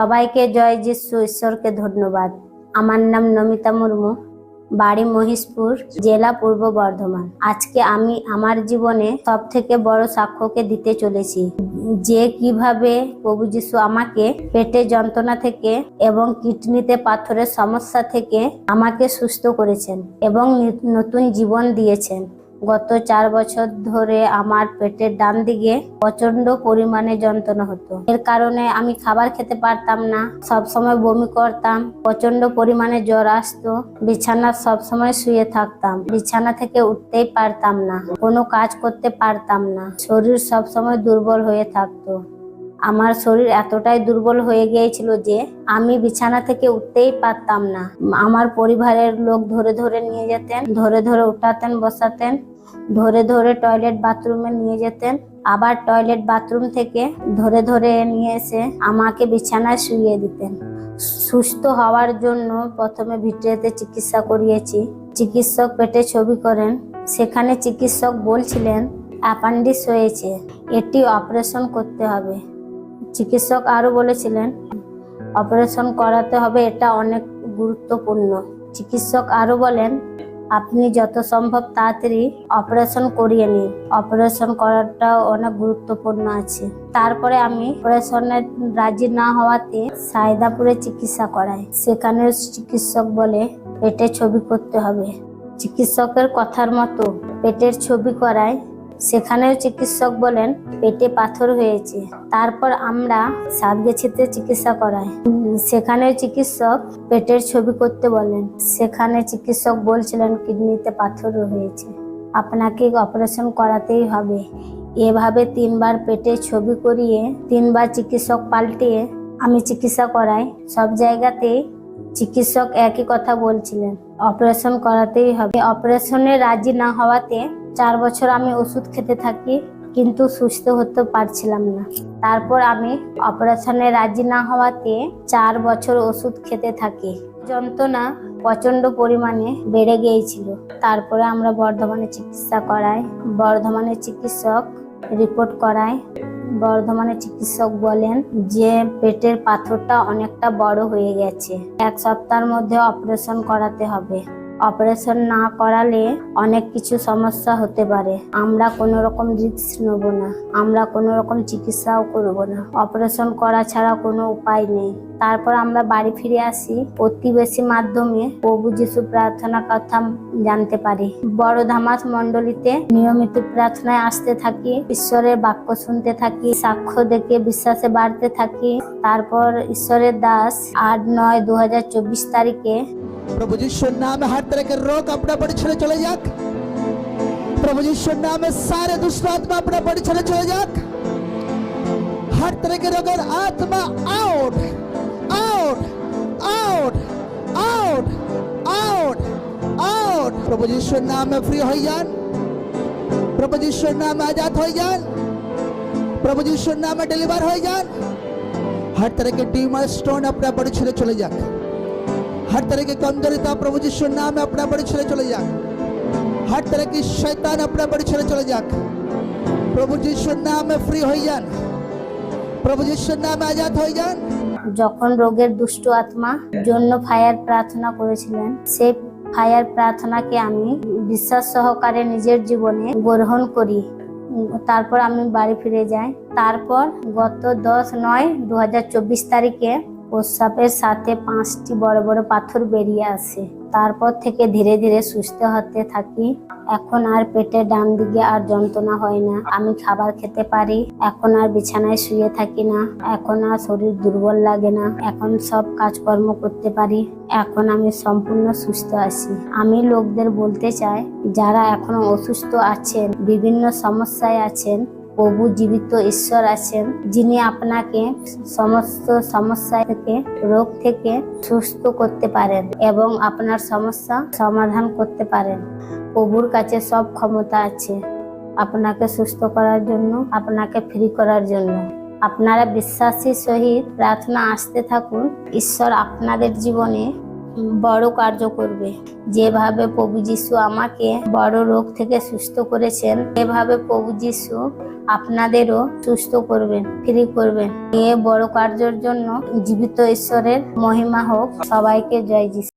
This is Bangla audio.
সবাইকে জয় যিশু, ঈশ্বরকে ধন্যবাদ। আমার নাম নমিতা মুর্মু, বাড়ি মহিষপুর, জেলা পূর্ব বর্ধমান। আজকে আমি আমার জীবনে সব থেকে বড় সাক্ষ্যকে দিতে চলেছি, যে কিভাবে প্রভু যিশু আমাকে পেটে যন্ত্রণা থেকে এবং কিডনিতে পাথরের সমস্যা থেকে আমাকে সুস্থ করেছেন এবং নতুন জীবন দিয়েছেন। গত 4 বছর ধরে আমার পেটের ডান দিকে প্রচন্ড পরিমাণে যন্ত্রণা হতো। এর কারণে আমি খাবার খেতে পারতাম না, সব সময় বমি করতাম, প্রচন্ড পরিমাণে জ্বর আসতো, বিছানা সব সময় শুয়ে থাকতাম, বিছানা থেকে উঠতেই পারতাম না, কোনো কাজ করতে পারতাম না, শরীর সব সময় দুর্বল হয়ে থাকতো। আমার শরীর এতটাই দুর্বল হয়ে গিয়েছিল যে আমি বিছানা থেকে উঠতেই পারতাম না। আমার পরিবারের লোক ধরে ধরে নিয়ে যেতেন, ধরে ধরে উঠাতেন, বসাতেন, ধরে ধরে টয়লেট বাথরুমে নিয়ে যেতেন, আবার টয়লেট বাথরুম থেকে ধরে ধরে নিয়ে এসে আমাকে বিছানায় শুইয়ে দিতেন। সুস্থ হওয়ার জন্য প্রথমে ভিটেতে চিকিৎসা করিয়েছি। চিকিৎসক পেটে ছবি করেন, সেখানে চিকিৎসক বলছিলেন অ্যাপেন্ডিক্স হয়েছে, এটি অপারেশন করতে হবে। চিকিৎসক আরো বলেছিলেন অপারেশন করাতে হবে, এটা অনেক গুরুত্বপূর্ণ। চিকিৎসক আরো বলেন আপনি যত সম্ভব তাড়াতাড়ি অপারেশন করিয়ে নিন, অপারেশন করাটাও অনেক গুরুত্বপূর্ণ আছে। তারপরে আমি অপারেশনে রাজি না হওয়াতে সায়দাপুরে চিকিৎসা করাই। সেখানে চিকিৎসক বলে পেটে ছবি করতে হবে। চিকিৎসকের কথার মতো পেটের ছবি করায়। সেখানেও চিকিৎসক বলেন পেটে পাথর হয়েছে। তারপর আমরা সাতগাছিতে চিকিৎসা করাই। সেখানেও চিকিৎসক পেটের ছবি করতে বলেন। সেখানে চিকিৎসক বলছিলেন কিডনিতে পাথর হয়েছে, আপনাকে অপারেশন করাতেই হবে। এভাবে 3 বার পেটে ছবি করিয়ে 3 বার চিকিৎসক পাল্টিয়ে আমি চিকিৎসা করাই। সব জায়গাতেই চিকিৎসক একই কথা বলছিলেন, অপারেশন করাতেই হবে। অপারেশনে রাজি না হওয়াতে 4 বছর আমি ওষুধ খেতে থাকি, কিন্তু সুস্থ হতে পারছিলাম না। তারপর আমি অপারেশনে রাজি না হওয়াতে 4 বছর ওষুধ খেতে থাকি। যন্ত্রণা প্রচন্ড পরিমাণে বেড়ে গিয়েছিল। তারপরে আমরা বর্ধমানে চিকিৎসা করাই। বর্ধমানের চিকিৎসক রিপোর্ট করায়। বর্ধমানের চিকিৎসক বলেন যে পেটের পাথরটা অনেকটা বড় হয়ে গেছে, 1 সপ্তাহের মধ্যে অপারেশন করাতে হবে। অপারেশন না করালে অনেক কিছু সমস্যা হতে পারে। আমরা কোনো রকম রিস্ক নেব না, আমরা কোনো রকম চিকিৎসাও করব না, অপারেশন করা ছাড়া কোনো উপায় নেই। তারপর আমরা বাড়ি ফিরে আসি। প্রতিবেশী মাধ্যমে প্রভু যিশু প্রার্থনা কথা জানতে পারি। বড় ধামাস মণ্ডলীতে নিয়মিত প্রার্থনায় আসতে থাকি, ঈশ্বরের বাক্য শুনতে থাকি, সাক্ষ্য দেখে বিশ্বাসে বাড়তে থাকি। তারপর ঈশ্বরের দাস 8/9/2024 তারিখে प्रभु यीशु नाम में हर तरह के रोग अपना बड़ी छले चले जाक। प्रभु यीशु नाम में सारे दुष्ट आत्मा अपना बड़ी छले चले जाक। हर तरह के रोग और आत्मा out out out out out out. प्रभु यीशु नाम में फ्री हो जान, प्रभु यीशु नाम में आजाद हो जान, प्रभु यीशु नाम में डिलीवर हो जान। हर तरह के डीमन स्टोन अपना बड़ी छले चले जाक। हर तरह की कमजोरीता प्रभु यीशु नाम में अपना बड़ी छले चले जा। हर तरह की शैतान अपना बड़ी छले चले जा। प्रभु यीशु नाम में फ्री हो जान, प्रभु यीशु नाम में आजाद हो जान। যখন রোগের দুষ্ট আত্মা জন্য ফায়ার প্রার্থনা করেছিলেন, সেই ফায়ার প্রার্থনাকে আমি বিশ্বাস সহকারে নিজের জীবনে গ্রহণ করি। তারপর আমি বাড়ি ফিরে যাই। তারপর গত 10/9/2024 তারিখে প্রস্রাবের সাথে 5টি বড় বড় পাথর বেরিয়ে আসে। তারপর থেকে ধীরে ধীরে সুস্থ হতে থাকি। এখন আর পেটের ডান দিকে আর যন্ত্রণা হয় না, আমি খাবার খেতে পারি, এখন আর বিছানায় শুয়ে থাকি না, এখন আর শরীর দুর্বল লাগে না, এখন সব কাজকর্ম করতে পারি, এখন আমি সম্পূর্ণ সুস্থ আছি। আমি লোকদের বলতে চাই, যারা এখনো অসুস্থ আছেন, বিভিন্ন সমস্যায় আছেন, প্রভু জীবিত ঈশ্বর আছেন, যিনি আপনাকে সমস্ত সমস্যা থেকে, রোগ থেকে সুস্থ করতে পারেন এবং আপনার সমস্যা সমাধান করতে পারেন। প্রভুর কাছে সব ক্ষমতা আছে আপনাকে সুস্থ করার জন্য, আপনাকে ফ্রি করার জন্য। আপনারা বিশ্বাসী সহিত প্রার্থনা আসতে থাকুন। ঈশ্বর আপনাদের জীবনে বড় কার্য করবে। যেভাবে প্রভু যিশু আমাকে বড় রোগ থেকে সুস্থ করেছেন, এভাবে প্রভু যিশু আপনাদেরও সুস্থ করবেন, ফ্রি করবেন। এ বড় কার্যের জন্য জীবিত ঈশ্বরের মহিমা হোক। সবাইকে জয় যিশু।